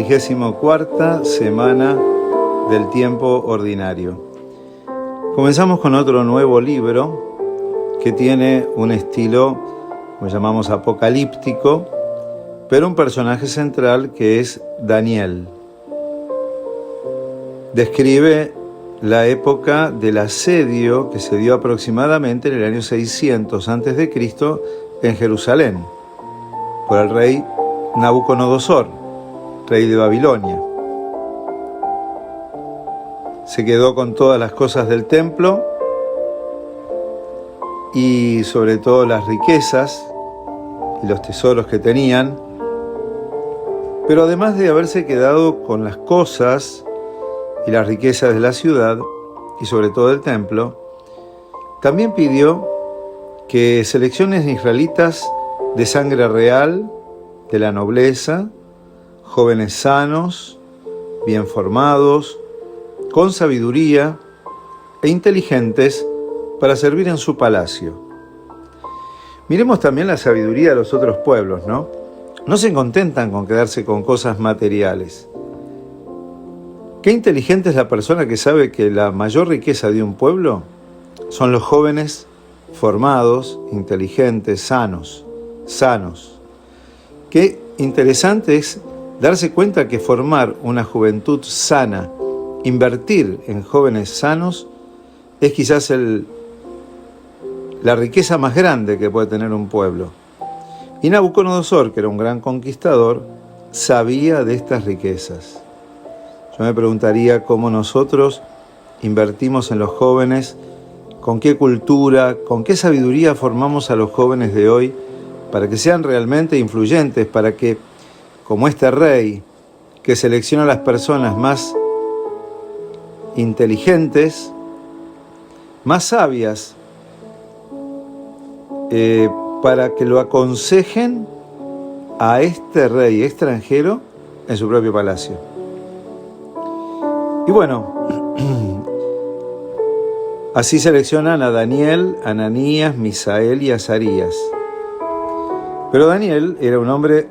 34ª semana del tiempo ordinario. Comenzamos con otro nuevo libro que tiene un estilo, como llamamos, apocalíptico, pero un personaje central que es Daniel. Describe la época del asedio que se dio aproximadamente en el año 600 a.C. en Jerusalén por el rey Nabucodonosor, rey de Babilonia. Se quedó con todas las cosas del templo y sobre todo las riquezas y los tesoros que tenían, pero además de haberse quedado con las cosas y las riquezas de la ciudad y sobre todo del templo, también pidió que selecciones israelitas de sangre real, de la nobleza, jóvenes sanos, bien formados, con sabiduría e inteligentes para servir en su palacio. Miremos también la sabiduría de los otros pueblos, ¿no? No se contentan con quedarse con cosas materiales. Qué inteligente es la persona que sabe que la mayor riqueza de un pueblo son los jóvenes formados, inteligentes, sanos. Qué interesante es darse cuenta que formar una juventud sana, invertir en jóvenes sanos, es quizás la riqueza más grande que puede tener un pueblo. Y Nabucodonosor, que era un gran conquistador, sabía de estas riquezas. Yo me preguntaría cómo nosotros invertimos en los jóvenes, con qué cultura, con qué sabiduría formamos a los jóvenes de hoy para que sean realmente influyentes, para que, como este rey que selecciona a las personas más inteligentes, más sabias, para que lo aconsejen a este rey extranjero en su propio palacio. Y bueno, así seleccionan a Daniel, Ananías, Misael y Azarías. Pero Daniel era un hombre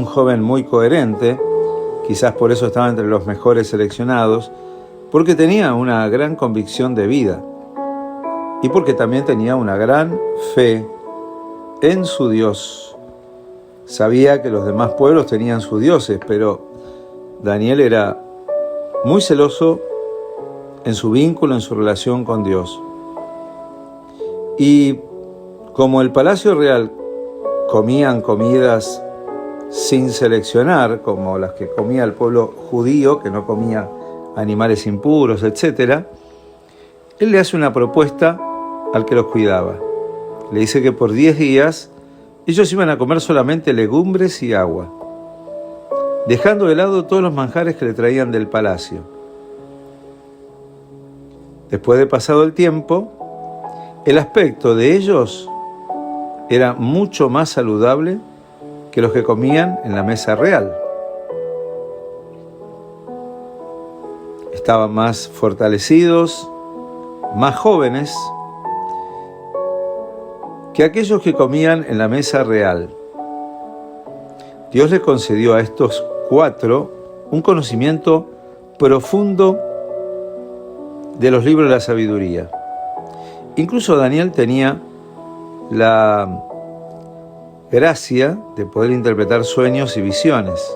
joven muy coherente, quizás por eso estaba entre los mejores seleccionados, porque tenía una gran convicción de vida y porque también tenía una gran fe en su Dios. Sabía que los demás pueblos tenían sus dioses, pero Daniel era muy celoso en su vínculo, en su relación con Dios. Y como el palacio real comían comidas sin seleccionar, como las que comía el pueblo judío, que no comía animales impuros, etc., él le hace una propuesta al que los cuidaba. Le dice que por 10 días ellos iban a comer solamente legumbres y agua, dejando de lado todos los manjares que le traían del palacio. Después de pasado el tiempo, el aspecto de ellos era mucho más saludable que los que comían en la mesa real. Estaban más fortalecidos, más jóvenes que aquellos que comían en la mesa real. Dios les concedió a estos 4 un conocimiento profundo de los libros de la sabiduría. Incluso Daniel tenía la gracia de poder interpretar sueños y visiones.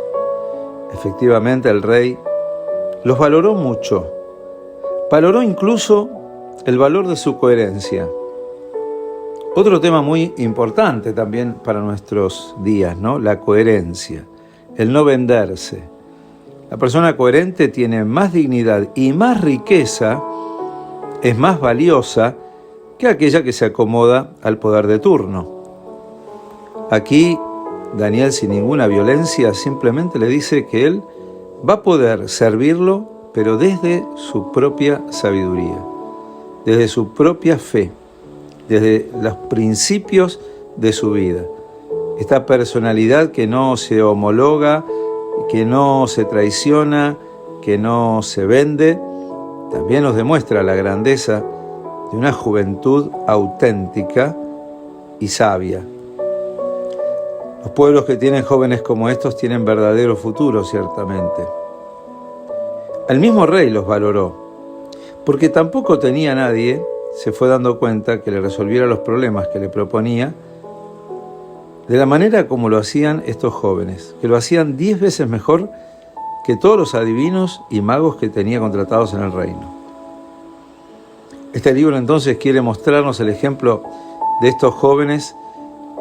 Efectivamente, el rey los valoró mucho. Valoró incluso el valor de su coherencia. Otro tema muy importante también para nuestros días, ¿no? La coherencia, el no venderse. La persona coherente tiene más dignidad y más riqueza, es más valiosa que aquella que se acomoda al poder de turno. Aquí Daniel, sin ninguna violencia, simplemente le dice que él va a poder servirlo, pero desde su propia sabiduría, desde su propia fe, desde los principios de su vida. Esta personalidad que no se homologa, que no se traiciona, que no se vende, también nos demuestra la grandeza de una juventud auténtica y sabia. Los pueblos que tienen jóvenes como estos tienen verdadero futuro, ciertamente. El mismo rey los valoró, porque tampoco tenía nadie, se fue dando cuenta, que le resolviera los problemas que le proponía, de la manera como lo hacían estos jóvenes, que lo hacían 10 veces mejor que todos los adivinos y magos que tenía contratados en el reino. Este libro entonces quiere mostrarnos el ejemplo de estos jóvenes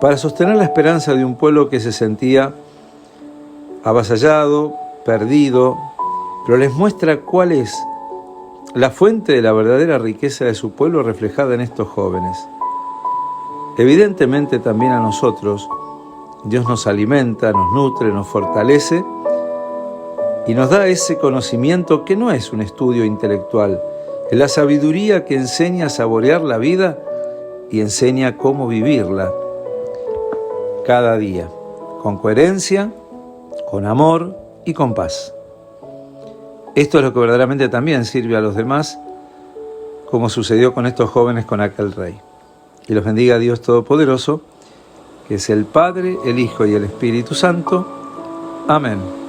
para sostener la esperanza de un pueblo que se sentía avasallado, perdido, pero les muestra cuál es la fuente de la verdadera riqueza de su pueblo reflejada en estos jóvenes. Evidentemente también a nosotros, Dios nos alimenta, nos nutre, nos fortalece y nos da ese conocimiento que no es un estudio intelectual, es la sabiduría que enseña a saborear la vida y enseña cómo vivirla cada día, con coherencia, con amor y con paz. Esto es lo que verdaderamente también sirve a los demás, como sucedió con estos jóvenes con aquel rey. Y los bendiga Dios Todopoderoso, que es el Padre, el Hijo y el Espíritu Santo. Amén.